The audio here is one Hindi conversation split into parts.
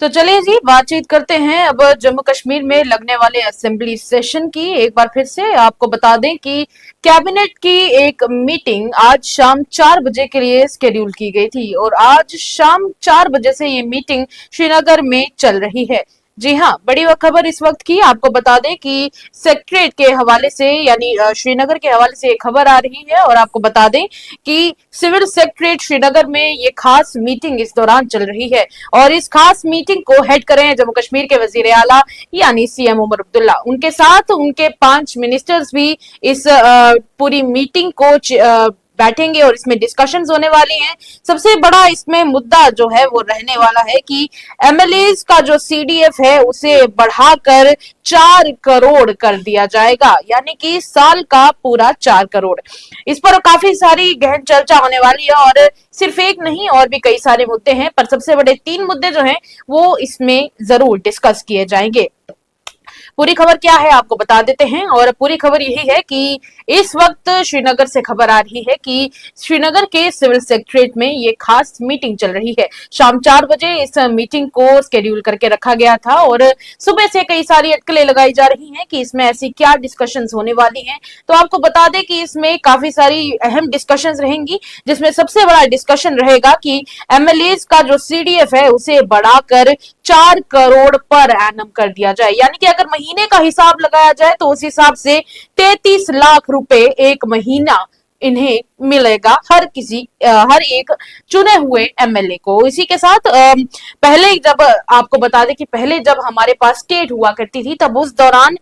तो चलिए जी बातचीत करते हैं अब जम्मू कश्मीर में लगने वाले असेंबली सेशन की। एक बार फिर से आपको बता दें कि कैबिनेट की एक मीटिंग आज शाम 4 बजे के लिए शेड्यूल की गई थी और आज शाम 4 बजे से ये मीटिंग श्रीनगर में चल रही है। जी हाँ, बड़ी खबर इस वक्त की आपको बता दें कि सेक्रेटरीट के हवाले से यानी श्रीनगर के हवाले से एक खबर आ रही है और आपको बता दें कि सिविल सेक्रेटरीट श्रीनगर में ये खास मीटिंग इस दौरान चल रही है और इस खास मीटिंग को हेड कर रहे हैं जम्मू कश्मीर के वजीर आला यानी सीएम उमर अब्दुल्ला। उनके साथ उनके 5 मिनिस्टर्स भी इस पूरी मीटिंग को बैठेंगे और इसमें डिस्कशंस होने वाली हैं। सबसे बड़ा इसमें मुद्दा जो है वो रहने वाला है कि एमएलएज का जो सीडीएफ है उसे बढ़ाकर 4 करोड़ कर दिया जाएगा, यानी कि साल का पूरा 4 करोड़। इस पर काफी सारी गहन चर्चा होने वाली है और सिर्फ एक नहीं और भी कई सारे मुद्दे हैं, पर सबसे बड़े 3 मुद्दे जो हैं वो इसमें जरूर डिस्कस किए जाएंगे। पूरी खबर क्या है आपको बता देते हैं और पूरी खबर यही है कि इस वक्त श्रीनगर से खबर आ रही है कि श्रीनगर के सिविल सेक्रेटरीट में ये खास मीटिंग चल रही है। शाम 4 बजे इस मीटिंग को शेड्यूल करके रखा गया था और सुबह से कई सारी अटकलें लगाई जा रही हैं कि इसमें ऐसी क्या डिस्कशंस होने वाली हैं। तो आपको बता दें कि इसमें काफी सारी अहम डिस्कशंस रहेंगी, जिसमें सबसे बड़ा डिस्कशन रहेगा कि एमएलएज का जो सीडीएफ है उसे बढ़ाकर 4 करोड़ पर एनम कर दिया जाए, यानी कि अगर महीने का हिसाब लगाया जाए तो उस हिसाब से 33 लाख रुपए एक महीना इन्हें मिलेगा हर एक चुने हुए एमएलए को। इसी के साथ पहले जब आपको बता दें कि पहले जब हमारे पास स्टेट हुआ करती थी तब उस दौरान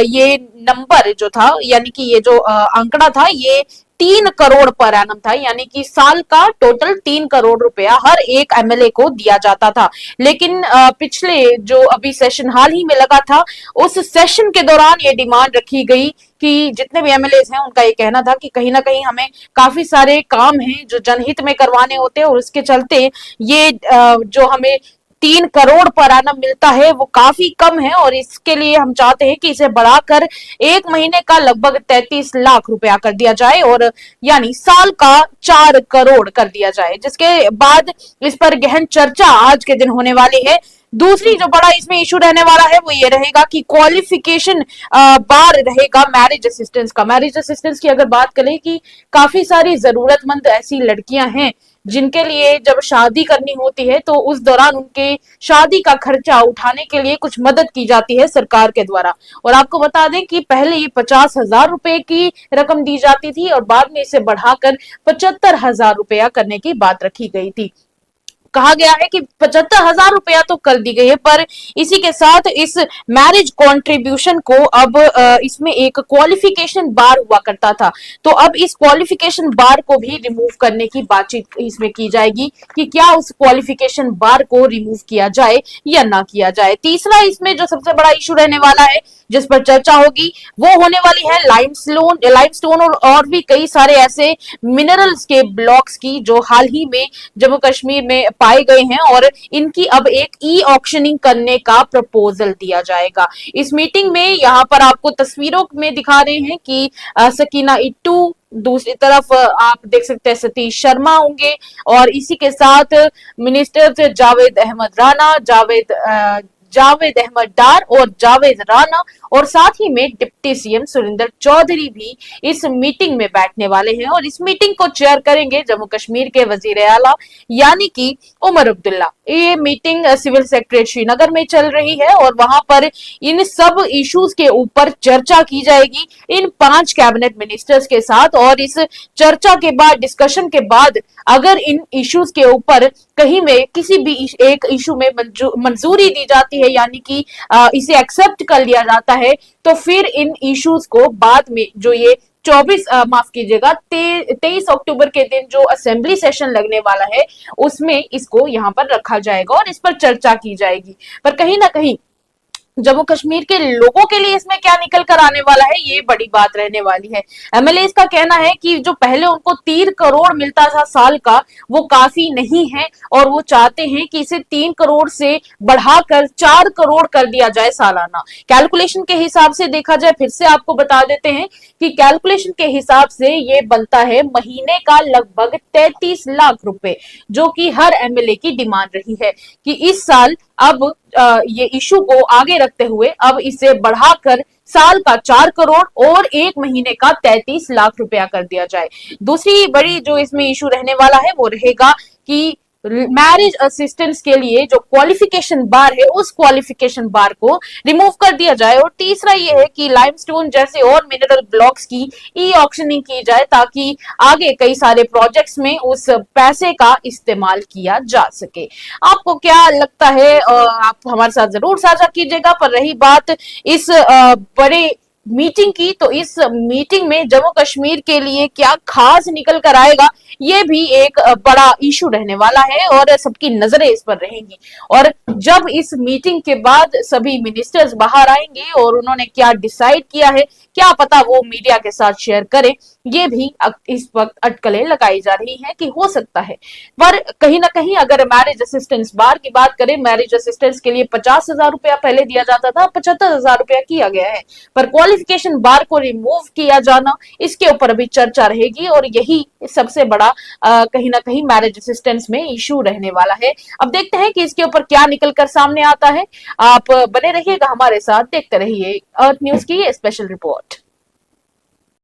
ये नंबर जो था यानी कि ये जो आंकड़ा था ये 3 करोड़ पर एनम था, यानी कि साल का टोटल 3 करोड़ रुपया हर एक एमएलए को दिया जाता था। लेकिन पिछले जो अभी सेशन हाल ही में लगा था उस सेशन के दौरान ये डिमांड रखी गई कि जितने भी एमएलए हैं उनका ये कहना था कि कहीं ना कहीं हमें काफी सारे काम हैं जो जनहित में करवाने होते हैं और उसके चलते ये जो हमें 3 करोड़ पर एनम मिलता है वो काफी कम है और इसके लिए हम चाहते हैं कि इसे बढ़ाकर एक महीने का लगभग 33 लाख रुपया कर दिया जाए और यानी साल का 4 करोड़ कर दिया जाए, जिसके बाद इस पर गहन चर्चा आज के दिन होने वाली है। दूसरी जो बड़ा इसमें इशू रहने वाला है वो ये रहेगा कि क्वालिफिकेशन बार रहेगा मैरिज असिस्टेंस का। मैरिज असिस्टेंस की अगर बात करें कि काफी सारी जरूरतमंद ऐसी लड़कियां हैं जिनके लिए जब शादी करनी होती है तो उस दौरान उनके शादी का खर्चा उठाने के लिए कुछ मदद की जाती है सरकार के द्वारा। और आपको बता दें कि पहले ये 50,000 रुपए की रकम दी जाती थी और बाद में इसे बढ़ाकर 75,000 रुपया करने की बात रखी गई थी। कहा गया है कि 75,000 रुपया तो कर दी गई है, पर इसी के साथ इस मैरिज कॉन्ट्रीब्यूशन को अब इसमें एक क्वालिफिकेशन बार हुआ करता था, तो अब इस क्वालिफिकेशन बार को भी रिमूव करने की बातचीत इसमें की जाएगी कि क्या उस क्वालिफिकेशन बार को रिमूव किया जाए या ना किया जाए। तीसरा इसमें जो सबसे बड़ा इशू रहने वाला है जिस पर चर्चा होगी वो होने वाली है लाइमस्टोन और भी कई सारे ऐसे मिनरल्स के ब्लॉक्स की जो हाल ही में जम्मू कश्मीर में पाए गए हैं और इनकी अब एक ई ऑक्शनिंग करने का प्रपोजल दिया जाएगा। इस मीटिंग में यहाँ पर आपको तस्वीरों में दिखा रहे हैं कि सकीना इट्टू, दूसरी तरफ आप देख सकते हैं सतीश शर्मा होंगे और इसी के साथ मिनिस्टर जावेद अहमद राणा, जावेद अहमद डार और जावेद राणा और साथ ही में डिप्टी सीएम सुरेंद्र चौधरी भी इस मीटिंग में बैठने वाले हैं और इस मीटिंग को चेयर करेंगे जम्मू कश्मीर के वजीर आला यानी कि उमर अब्दुल्ला। ये मीटिंग सिविल सेक्रेटरीट श्रीनगर में चल रही है और वहां पर इन सब इश्यूज के ऊपर चर्चा की जाएगी इन 5 कैबिनेट मिनिस्टर्स के साथ और इस चर्चा के बाद डिस्कशन के बाद अगर इन इश्यूज के ऊपर कहीं में किसी भी एक इशू में मंजूरी दी जाती है यानी कि इसे एक्सेप्ट कर लिया जाता है तो फिर इन इश्यूज को बाद में जो ये 23 अक्टूबर के दिन जो असेंबली सेशन लगने वाला है उसमें इसको यहाँ पर रखा जाएगा और इस पर चर्चा की जाएगी। पर कहीं ना कहीं जम्मू कश्मीर के लोगों के लिए इसमें क्या निकल कर आने वाला है ये बड़ी बात रहने वाली है। एमएलए का कहना है कि जो पहले उनको 3 करोड़ मिलता था साल का वो काफी नहीं है और वो चाहते हैं कि इसे 3 करोड़ से बढ़ाकर 4 करोड़ कर दिया जाए सालाना। कैलकुलेशन के हिसाब से देखा जाए, फिर से आपको बता देते हैं कि कैलकुलेशन के हिसाब से ये बनता है महीने का लगभग 33 लाख रुपए, जो कि हर एमएलए की डिमांड रही है कि इस साल अब ये इशू को आगे रखते हुए अब इसे बढ़ाकर साल का 4 करोड़ और 1 महीने का 33 लाख रुपया कर दिया जाए। दूसरी बड़ी जो इसमें इशू रहने वाला है वो रहेगा कि मैरिज असिस्टेंट्स के लिए जो क्वालिफिकेशन बार है उस क्वालिफिकेशन बार को रिमूव कर दिया जाए। और तीसरा ये है कि लाइमस्टोन जैसे और मिनरल ब्लॉक्स की ई ऑक्शनिंग की जाए ताकि आगे कई सारे प्रोजेक्ट्स में उस पैसे का इस्तेमाल किया जा सके। आपको क्या लगता है? आप हमारे साथ जरूर साझा कीजिएगा। पर रही बात इस बड़े मीटिंग की, तो इस मीटिंग में जम्मू कश्मीर के लिए क्या खास निकल कर आएगा, ये भी एक बड़ा इशू रहने वाला है और सबकी नजरें इस पर रहेंगी। और जब इस मीटिंग के बाद सभी मिनिस्टर्स बाहर आएंगे और उन्होंने क्या डिसाइड किया है, क्या पता वो मीडिया के साथ शेयर करें, ये भी इस वक्त अटकलें लगाई जा रही हैं कि हो सकता है। पर कहीं ना कहीं अगर मैरिज असिस्टेंस बार की बात करें, मैरिज असिस्टेंस के लिए 50,000 रुपया पहले दिया जाता था, 75,000 रुपया किया गया है। पर क्वालिफिकेशन बार को रिमूव किया जाना, इसके ऊपर अभी चर्चा रहेगी और यही सबसे बड़ा कहीं ना कहीं मैरिज असिस्टेंस में इशू रहने वाला है। अब देखते हैं कि इसके ऊपर क्या निकल कर सामने आता है। आप बने रहिएगा हमारे साथ, देखते रहिए अर्थ न्यूज की ये स्पेशल रिपोर्ट।